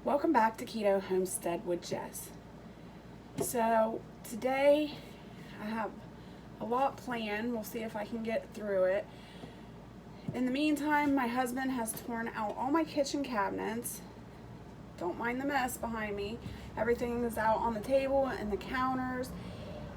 Welcome back to Keto Homestead with Jess. So today I have a lot planned. We'll see if I can get through it. In the meantime, my husband has torn out all my kitchen cabinets. Don't mind the mess behind me. Everything is out on the table and the counters.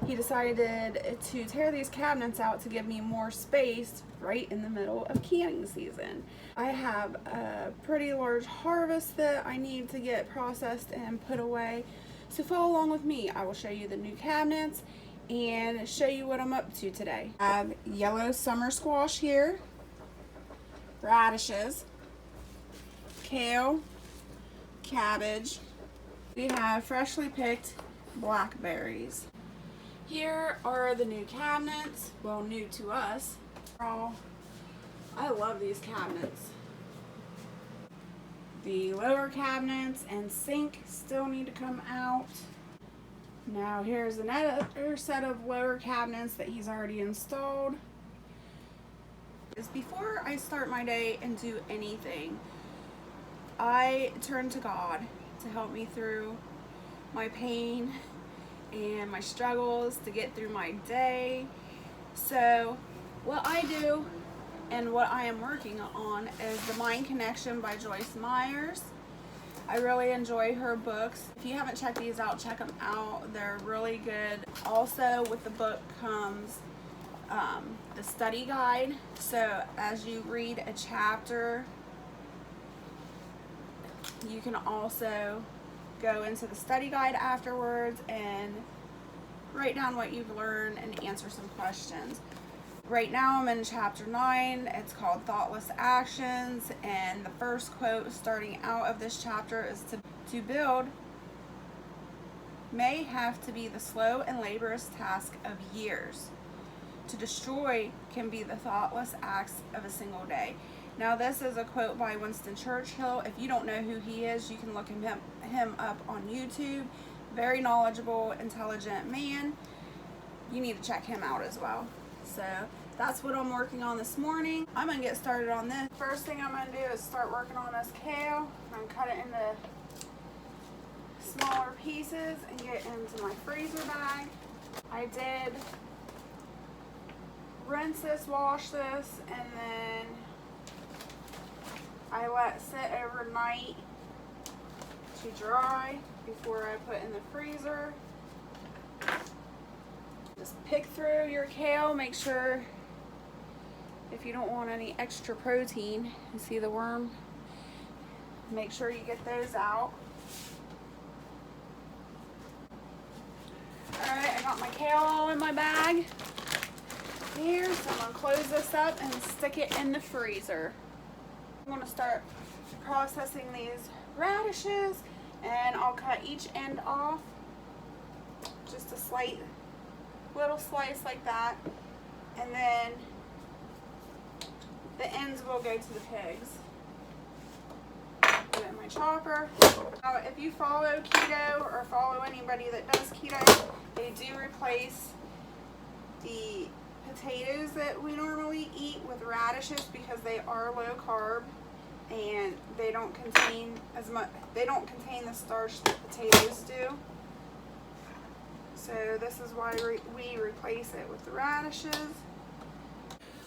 He decided to tear these cabinets out to give me more space right in the middle of canning season. I have a pretty large harvest that I need to get processed and put away. So follow along with me. I will show you the new cabinets and show you what I'm up to today. I have yellow summer squash here, radishes, kale, cabbage. We have freshly picked blackberries. Here are the new cabinets, well, new to us. I love these cabinets. The lower cabinets and sink still need to come out. Now here's another set of lower cabinets that he's already installed. Before I start my day and do anything, I turn to God to help me through my pain and my struggles to get through my day. So what I do and what I am working on is The Mind Connection by Joyce Myers. I really enjoy her books. If you haven't checked these out, check them out. They're really good. Also with the book comes the study guide. So as you read a chapter, you can also go into the study guide afterwards and write down what you've learned and answer some questions. Right now I'm in chapter 9. It's called Thoughtless Actions, and the first quote starting out of this chapter is to build may have to be the slow and laborious task of years. To destroy can be the thoughtless acts of a single day. Now this is a quote by Winston Churchill. If you don't know who he is, you can look him up on YouTube. Very knowledgeable, intelligent man. You need to check him out as well. So that's what I'm working on this morning. I'm gonna get started on this. First thing I'm gonna do is start working on this kale. I'm gonna cut it into smaller pieces and get into my freezer bag. I did rinse this, wash this, and then I let it sit overnight to dry before I put in the freezer. Just pick through your kale. Make sure if you don't want any extra protein, you see the worm, make sure you get those out. Alright, I got my kale all in my bag here, so I'm going to close this up and stick it in the freezer. I'm going to start processing these radishes, and I'll cut each end off, just a slight little slice like that, and then the ends will go to the pigs. Put it in my chopper. Now, if you follow keto or follow anybody that does keto, they do replace the potatoes that we normally eat with radishes because they are low carb and they don't contain as much. They don't contain the starch that potatoes do. So this is why we replace it with the radishes.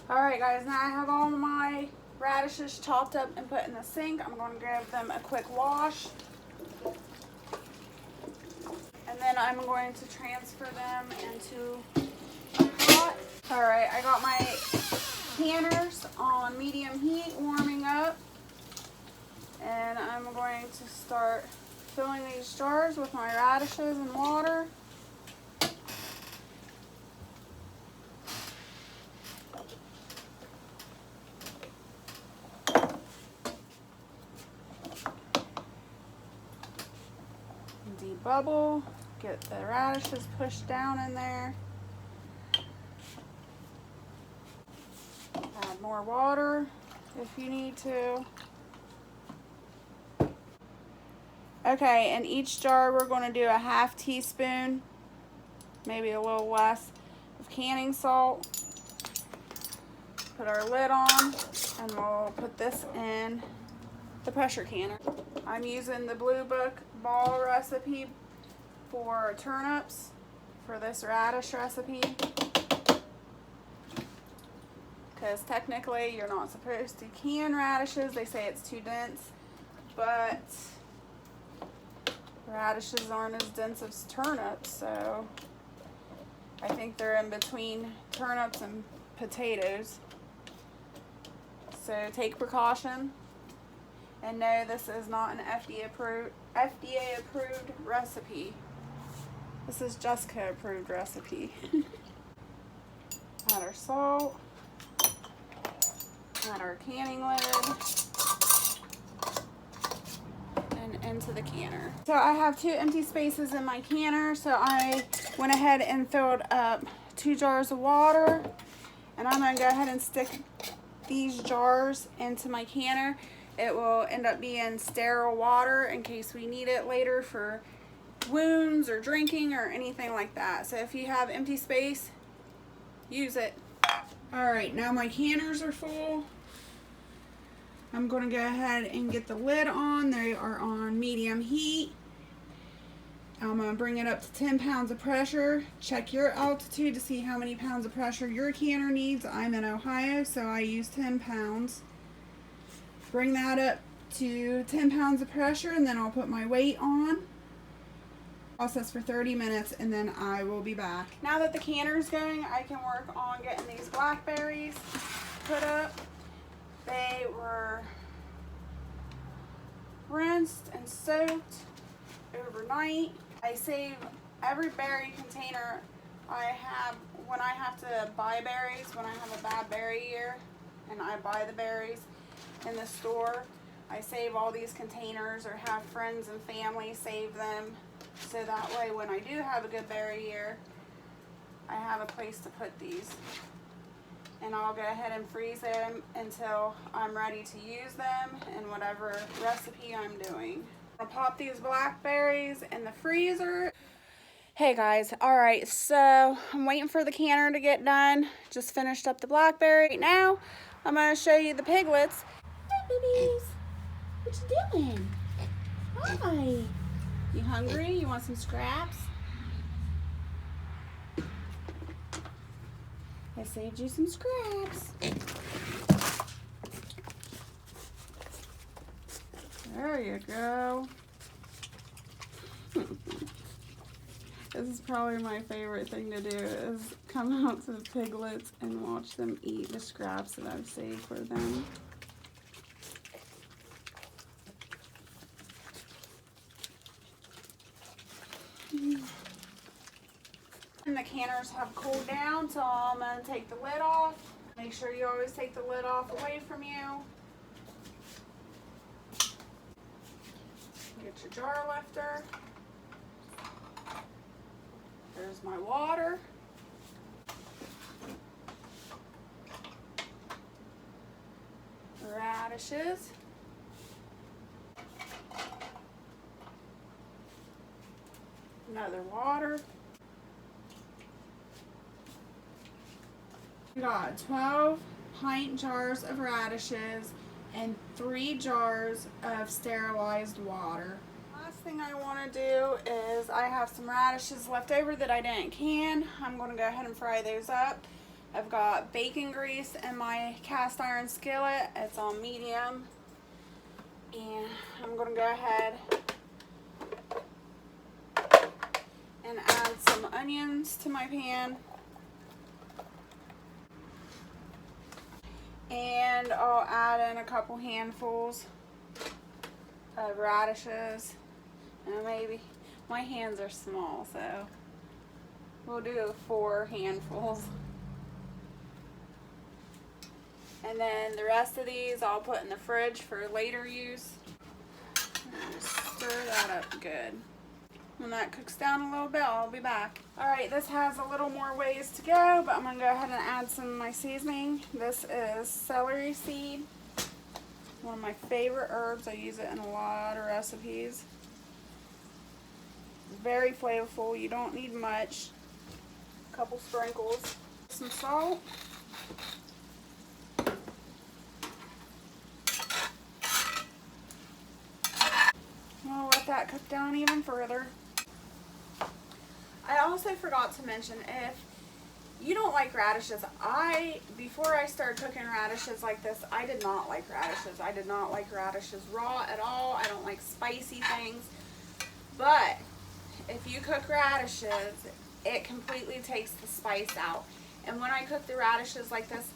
Alright guys, now I have all my radishes chopped up and put in the sink. I'm going to give them a quick wash. And then I'm going to transfer them into a pot. Alright, I got my canners on medium heat warming up. And I'm going to start filling these jars with my radishes and water. Debubble, get the radishes pushed down in there. Add more water if you need to. Okay, in each jar we're going to do a half teaspoon, maybe a little less, of canning salt. Put our lid on and we'll put this in the pressure canner. I'm using the Blue Book ball recipe for turnips for this radish recipe, because technically you're not supposed to can radishes. They say it's too dense, but radishes aren't as dense as turnips, so I think they're in between turnips and potatoes. So take precaution, and no, this is not an FDA approved recipe. This is Jessica approved recipe. Add our salt, add our canning lid, and into the canner. So I have 2 empty spaces in my canner, so I went ahead and filled up 2 jars of water, and I'm going to go ahead and stick these jars into my canner. It will end up being sterile water in case we need it later for wounds or drinking or anything like that. So if you have empty space, use it. Alright, now my canners are full. I'm going to go ahead and get the lid on. They are on medium heat. I'm going to bring it up to 10 pounds of pressure. Check your altitude to see how many pounds of pressure your canner needs. I'm in Ohio, so I use 10 pounds. Bring that up to 10 pounds of pressure, and then I'll put my weight on. Process for 30 minutes, and then I will be back. Now that the canner is going, I can work on getting these blackberries put up. They were rinsed and soaked overnight. I save every berry container I have when I have to buy berries, when I have a bad berry year and I buy the berries in the store. I save all these containers or have friends and family save them, so that way when I do have a good berry year, I have a place to put these. And I'll go ahead and freeze them until I'm ready to use them in whatever recipe I'm doing. I'll pop these blackberries in the freezer. Hey guys, alright, so I'm waiting for the canner to get done. Just finished up the blackberry. Right now, I'm going to show you the piglets. Hi babies, what you doing? Hi. You hungry? You want some scraps? I saved you some scraps. There you go. This is probably my favorite thing to do, is come out to the piglets and watch them eat the scraps that I've saved for them. And the canners have cooled down, so I'm going to take the lid off. Make sure you always take the lid off away from you. Get your jar lifter. There's my water. Radishes. Another water. We got 12 pint jars of radishes and 3 jars of sterilized water. Last thing I want to do is, I have some radishes left over that I didn't can. I'm going to go ahead and fry those up. I've got bacon grease in my cast iron skillet. It's on medium. And I'm going to go ahead and add some onions to my pan. And I'll add in a couple handfuls of radishes. And maybe, my hands are small, so we'll do 4 handfuls. And then the rest of these I'll put in the fridge for later use. Just stir that up good. When that cooks down a little bit, I'll be back. Alright, this has a little more ways to go, but I'm going to go ahead and add some of my seasoning. This is celery seed. One of my favorite herbs. I use it in a lot of recipes. It's very flavorful. You don't need much. A couple sprinkles. Some salt. that cook down even further. I also forgot to mention, if you don't like radishes, before I started cooking radishes like this, I did not like radishes. I did not like radishes raw at all. I don't like spicy things. But if you cook radishes, it completely takes the spice out. And when I cook the radishes like this,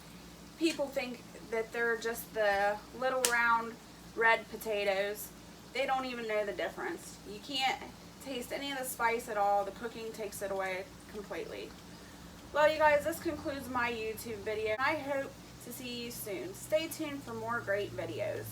people think that they're just the little round red potatoes. They don't even know the difference. You can't taste any of the spice at all. The cooking takes it away completely. Well, you guys, this concludes my YouTube video. I hope to see you soon. Stay tuned for more great videos.